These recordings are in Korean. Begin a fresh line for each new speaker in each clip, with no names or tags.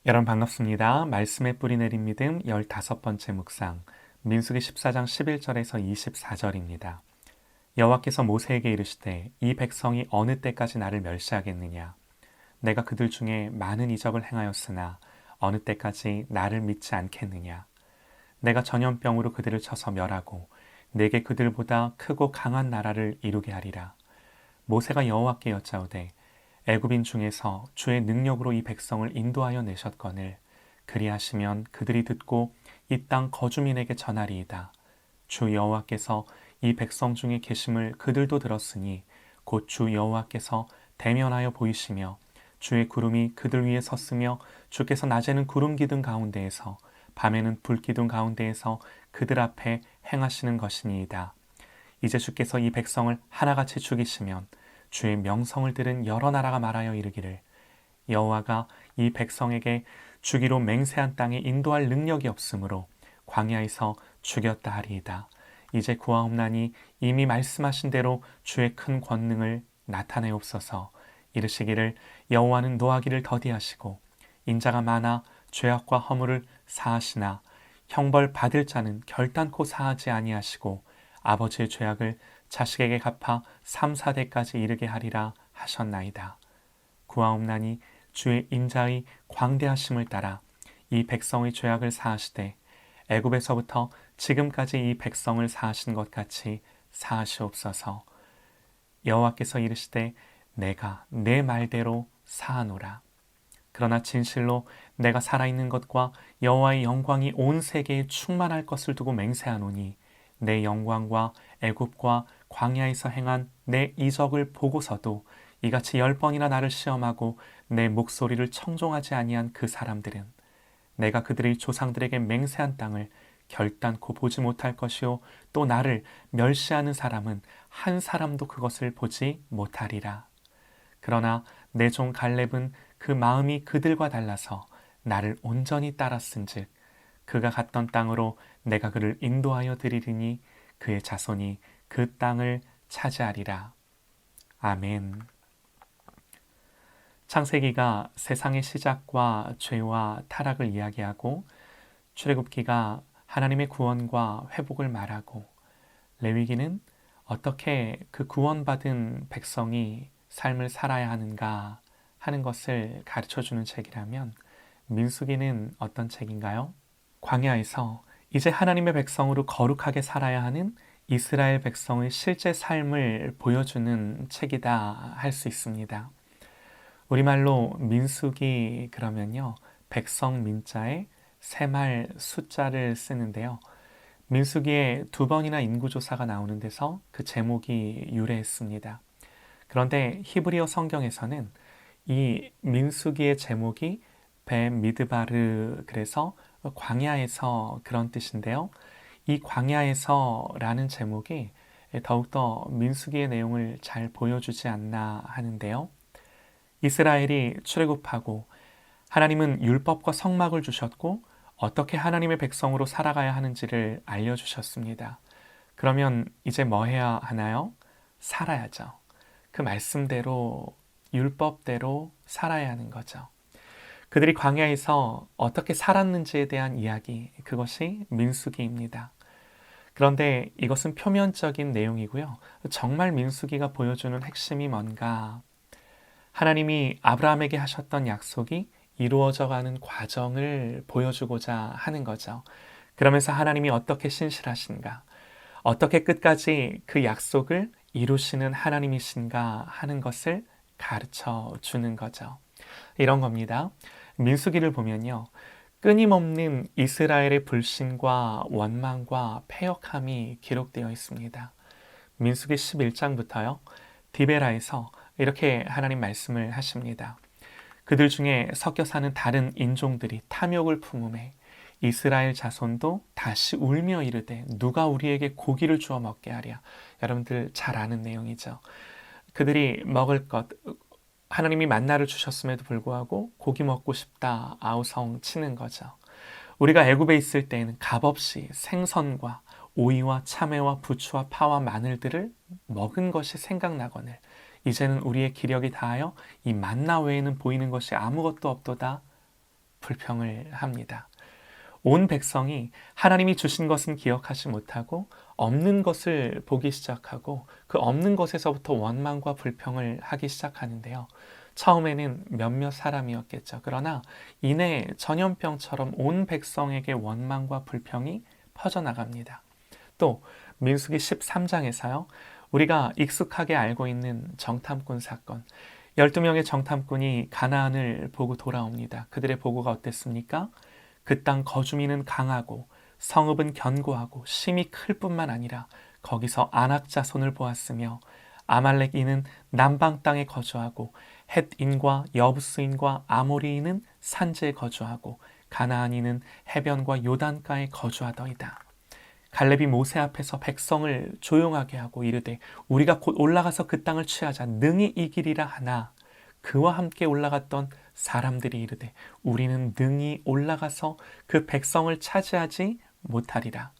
여러분 반갑습니다. 말씀의 뿌리 내린 믿음 15번째 묵상 민수기 14장 11절에서 24절입니다. 여호와께서 모세에게 이르시되 이 백성이 어느 때까지 나를 멸시하겠느냐. 내가 그들 중에 많은 이적을 행하였으나 어느 때까지 나를 믿지 않겠느냐. 내가 전염병으로 그들을 쳐서 멸하고 내게 그들보다 크고 강한 나라를 이루게 하리라. 모세가 여호와께 여짜오되 애굽인 중에서 주의 능력으로 이 백성을 인도하여 내셨거늘 그리하시면 그들이 듣고 이 땅 거주민에게 전하리이다. 주 여호와께서 이 백성 중에 계심을 그들도 들었으니 곧 주 여호와께서 대면하여 보이시며 주의 구름이 그들 위에 섰으며 주께서 낮에는 구름 기둥 가운데에서 밤에는 불 기둥 가운데에서 그들 앞에 행하시는 것이니이다. 이제 주께서 이 백성을 하나같이 죽이시면 주의 명성을 들은 여러 나라가 말하여 이르기를 여호와가 이 백성에게 주기로 맹세한 땅에 인도할 능력이 없으므로 광야에서 죽였다 하리이다. 이제 구하옵나니 이미 말씀하신 대로 주의 큰 권능을 나타내옵소서. 이르시기를 여호와는 노하기를 더디하시고 인자가 많아 죄악과 허물을 사하시나 형벌 받을 자는 결단코 사하지 아니하시고 아버지의 죄악을 자식에게 갚아 3, 4대까지 이르게 하리라 하셨나이다. 구하옵나니 주의 인자의 광대하심을 따라 이 백성의 죄악을 사하시되 애굽에서부터 지금까지 이 백성을 사하신 것 같이 사하시옵소서. 여호와께서 이르시되 내가 내 말대로 사하노라. 그러나 진실로 내가 살아있는 것과 여호와의 영광이 온 세계에 충만할 것을 두고 맹세하노니 내 영광과 애굽과 광야에서 행한 내 이적을 보고서도 이같이 10번이나 나를 시험하고 내 목소리를 청종하지 아니한 그 사람들은 내가 그들의 조상들에게 맹세한 땅을 결단코 보지 못할 것이요 또 나를 멸시하는 사람은 한 사람도 그것을 보지 못하리라. 그러나 내 종 갈렙은 그 마음이 그들과 달라서 나를 온전히 따랐은즉 그가 갔던 땅으로 내가 그를 인도하여 드리리니 그의 자손이 그 땅을 차지하리라. 아멘. 창세기가 세상의 시작과 죄와 타락을 이야기하고 출애굽기가 하나님의 구원과 회복을 말하고 레위기는 어떻게 그 구원받은 백성이 삶을 살아야 하는가 하는 것을 가르쳐주는 책이라면 민수기는 어떤 책인가요? 광야에서 이제 하나님의 백성으로 거룩하게 살아야 하는 이스라엘 백성의 실제 삶을 보여주는 책이다 할 수 있습니다. 우리말로 민수기 그러면요, 백성 민자에 새말 숫자를 쓰는데요. 민수기에 2번이나 인구조사가 나오는 데서 그 제목이 유래했습니다. 그런데 히브리어 성경에서는 이 민수기의 제목이 베미드바르, 그래서 광야에서 그런 뜻인데요. 이 광야에서라는 제목이 더욱더 민수기의 내용을 잘 보여주지 않나 하는데요. 이스라엘이 출애굽하고 하나님은 율법과 성막을 주셨고 어떻게 하나님의 백성으로 살아가야 하는지를 알려주셨습니다. 그러면 이제 뭐 해야 하나요? 살아야죠. 그 말씀대로 율법대로 살아야 하는 거죠. 그들이 광야에서 어떻게 살았는지에 대한 이야기, 그것이 민수기입니다. 그런데 이것은 표면적인 내용이고요. 정말 민수기가 보여주는 핵심이 뭔가? 하나님이 아브라함에게 하셨던 약속이 이루어져 가는 과정을 보여주고자 하는 거죠. 그러면서 하나님이 어떻게 신실하신가, 어떻게 끝까지 그 약속을 이루시는 하나님이신가 하는 것을 가르쳐 주는 거죠. 이런 겁니다. 민수기를 보면요, 끊임없는 이스라엘의 불신과 원망과 패역함이 기록되어 있습니다. 민수기 11장부터요, 디베라에서 이렇게 하나님 말씀을 하십니다. 그들 중에 섞여 사는 다른 인종들이 탐욕을 품음에 이스라엘 자손도 다시 울며 이르되 누가 우리에게 고기를 주어 먹게 하랴. 여러분들 잘 아는 내용이죠. 그들이 먹을 것, 하나님이 만나를 주셨음에도 불구하고 고기 먹고 싶다 아우성 치는 거죠. 우리가 애굽에 있을 때에는 값없이 생선과 오이와 참외와 부추와 파와 마늘들을 먹은 것이 생각나거늘 이제는 우리의 기력이 다하여 이 만나 외에는 보이는 것이 아무것도 없도다 불평을 합니다. 온 백성이 하나님이 주신 것은 기억하지 못하고 없는 것을 보기 시작하고 그 없는 것에서부터 원망과 불평을 하기 시작하는데요. 처음에는 몇몇 사람이었겠죠. 그러나 이내 전염병처럼 온 백성에게 원망과 불평이 퍼져나갑니다. 또 민수기 13장에서요. 우리가 익숙하게 알고 있는 정탐꾼 사건, 12명의 정탐꾼이 가나안을 보고 돌아옵니다. 그들의 보고가 어땠습니까? 그 땅 거주민은 강하고 성읍은 견고하고 심이 클 뿐만 아니라 거기서 아낙 자손을 보았으며 아말렉인은 남방 땅에 거주하고 헷인과 여부스인과 아모리인은 산지에 거주하고 가나안인은 해변과 요단가에 거주하더이다. 갈렙이 모세 앞에서 백성을 조용하게 하고 이르되 우리가 곧 올라가서 그 땅을 취하자 능히 이기리라 하나 그와 함께 올라갔던 사람들이 이르되 우리는 능히 올라가서 그 백성을 차지하지 못하리라.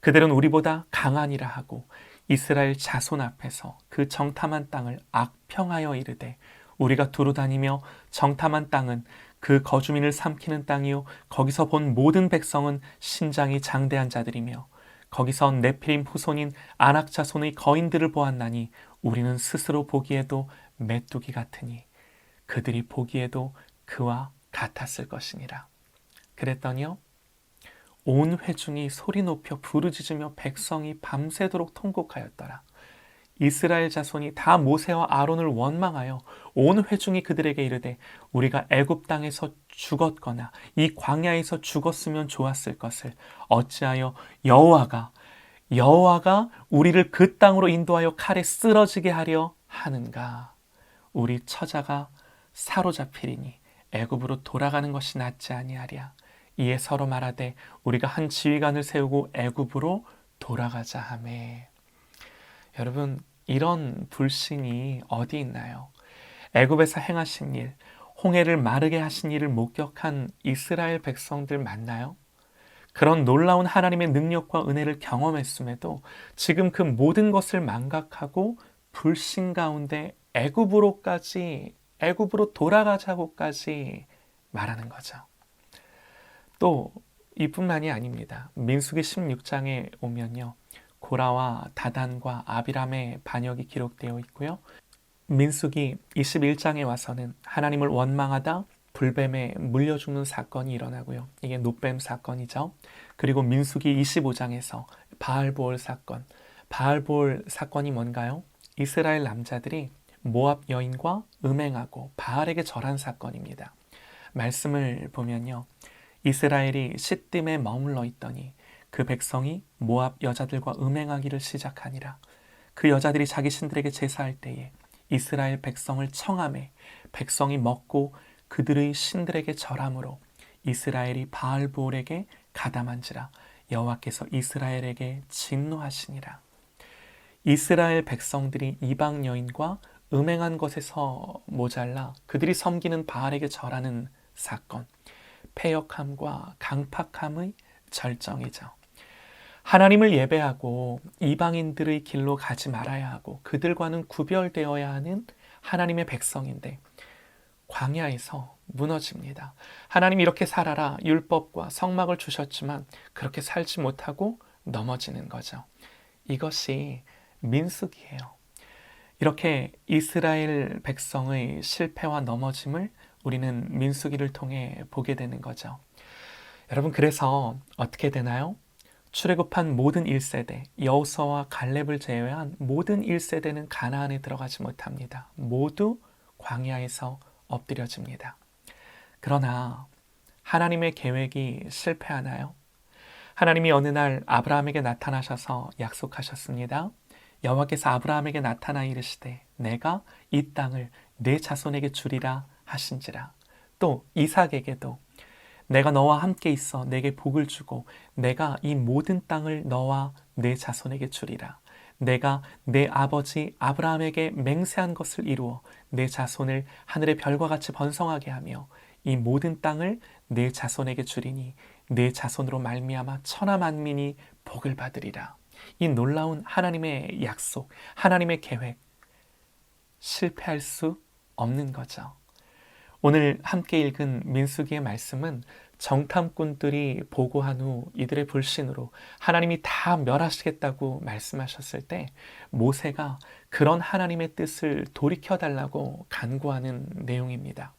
그들은 우리보다 강하니라 하고 이스라엘 자손 앞에서 그 정탐한 땅을 악평하여 이르되 우리가 두루 다니며 정탐한 땅은 그 거주민을 삼키는 땅이요 거기서 본 모든 백성은 신장이 장대한 자들이며 거기서 네피림 후손인 아낙 자손의 거인들을 보았나니 우리는 스스로 보기에도 메뚜기 같으니 그들이 보기에도 그와 같았을 것이니라. 그랬더니요 온 회중이 소리 높여 부르짖으며 백성이 밤새도록 통곡하였더라. 이스라엘 자손이 다 모세와 아론을 원망하여 온 회중이 그들에게 이르되 우리가 애굽 땅에서 죽었거나 이 광야에서 죽었으면 좋았을 것을 어찌하여 여호와가 우리를 그 땅으로 인도하여 칼에 쓰러지게 하려 하는가. 우리 처자가 사로잡히리니 애굽으로 돌아가는 것이 낫지 아니하랴. 이에 서로 말하되 우리가 한 지휘관을 세우고 애굽으로 돌아가자 하매. 여러분 이런 불신이 어디 있나요? 애굽에서 행하신 일, 홍해를 마르게 하신 일을 목격한 이스라엘 백성들 맞나요? 그런 놀라운 하나님의 능력과 은혜를 경험했음에도 지금 그 모든 것을 망각하고 불신 가운데 애굽으로 돌아가자고까지 말하는 거죠. 또 이뿐만이 아닙니다. 민수기 16장에 오면요. 고라와 다단과 아비람의 반역이 기록되어 있고요. 민수기 21장에 와서는 하나님을 원망하다 불뱀에 물려 죽는 사건이 일어나고요. 이게 놋뱀 사건이죠. 그리고 민수기 25장에서 바알보올 사건이 뭔가요? 이스라엘 남자들이 모압 여인과 음행하고 바알에게 절한 사건입니다. 말씀을 보면요. 이스라엘이 시딤에 머물러 있더니 그 백성이 모압 여자들과 음행하기를 시작하니라. 그 여자들이 자기 신들에게 제사할 때에 이스라엘 백성을 청하매 백성이 먹고 그들의 신들에게 절함으로 이스라엘이 바알보올에게 가담한지라. 여호와께서 이스라엘에게 진노하시니라. 이스라엘 백성들이 이방 여인과 음행한 것에서 모자라 그들이 섬기는 바알에게 절하는 사건, 패역함과 강팍함의 절정이죠. 하나님을 예배하고 이방인들의 길로 가지 말아야 하고 그들과는 구별되어야 하는 하나님의 백성인데 광야에서 무너집니다. 하나님이 이렇게 살아라 율법과 성막을 주셨지만 그렇게 살지 못하고 넘어지는 거죠. 이것이 민수기예요. 이렇게 이스라엘 백성의 실패와 넘어짐을 우리는 민수기를 통해 보게 되는 거죠. 여러분 그래서 어떻게 되나요? 출애굽한 모든 1세대, 여호수아와 갈렙을 제외한 모든 1세대는 가나안에 들어가지 못합니다. 모두 광야에서 엎드려집니다. 그러나 하나님의 계획이 실패하나요? 하나님이 어느 날 아브라함에게 나타나셔서 약속하셨습니다. 여호와께서 아브라함에게 나타나 이르시되 내가 이 땅을 내 자손에게 주리라 하신지라. 또 이삭에게도 내가 너와 함께 있어 내게 복을 주고 내가 이 모든 땅을 너와 내 자손에게 주리라. 내가 내 아버지 아브라함에게 맹세한 것을 이루어 내 자손을 하늘의 별과 같이 번성하게 하며 이 모든 땅을 내 자손에게 주리니 내 자손으로 말미암아 천하 만민이 복을 받으리라. 이 놀라운 하나님의 약속, 하나님의 계획 실패할 수 없는 거죠. 오늘 함께 읽은 민수기의 말씀은 정탐꾼들이 보고한 후 이들의 불신으로 하나님이 다 멸하시겠다고 말씀하셨을 때 모세가 그런 하나님의 뜻을 돌이켜달라고 간구하는 내용입니다.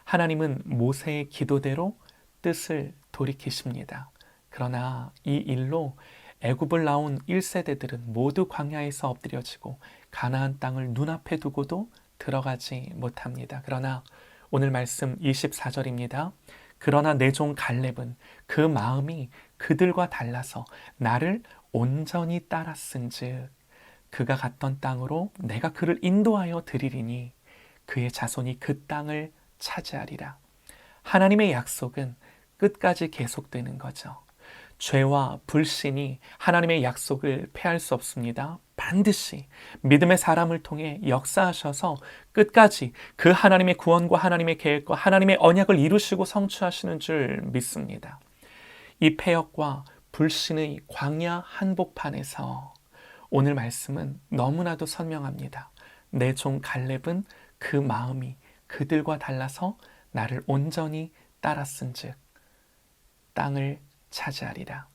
하나님은 모세의 기도대로 뜻을 돌이키십니다. 그러나 이 일로 애굽을 나온 1세대들은 모두 광야에서 엎드려지고 가나안 땅을 눈앞에 두고도 들어가지 못합니다. 그러나 오늘 말씀 24절입니다. 그러나 내 종 갈렙은 그 마음이 그들과 달라서 나를 온전히 따랐은즉 그가 갔던 땅으로 내가 그를 인도하여 드리리니 그의 자손이 그 땅을 차지하리라. 하나님의 약속은 끝까지 계속되는 거죠. 죄와 불신이 하나님의 약속을 폐할 수 없습니다. 반드시 믿음의 사람을 통해 역사하셔서 끝까지 그 하나님의 구원과 하나님의 계획과 하나님의 언약을 이루시고 성취하시는 줄 믿습니다. 이 패역과 불신의 광야 한복판에서 오늘 말씀은 너무나도 선명합니다. 내 종 갈렙은 그 마음이 그들과 달라서 나를 온전히 따랐은즉 땅을 차지하리라.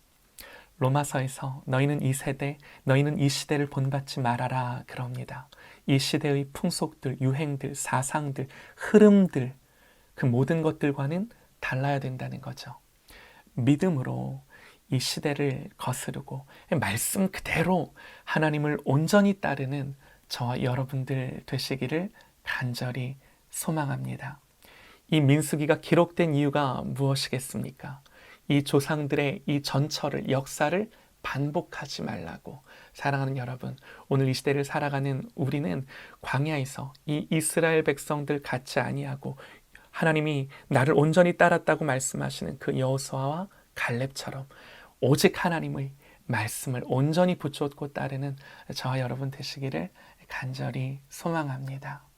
로마서에서 너희는 이 세대, 너희는 이 시대를 본받지 말아라 그럽니다. 이 시대의 풍속들, 유행들, 사상들, 흐름들, 그 모든 것들과는 달라야 된다는 거죠. 믿음으로 이 시대를 거스르고 말씀 그대로 하나님을 온전히 따르는 저와 여러분들 되시기를 간절히 소망합니다. 이 민수기가 기록된 이유가 무엇이겠습니까? 이 조상들의 이 전철을, 역사를 반복하지 말라고. 사랑하는 여러분, 오늘 이 시대를 살아가는 우리는 광야에서 이 이스라엘 백성들 같지 아니하고 하나님이 나를 온전히 따랐다고 말씀하시는 그 여호수아와 갈렙처럼 오직 하나님의 말씀을 온전히 붙잡고 따르는 저와 여러분 되시기를 간절히 소망합니다.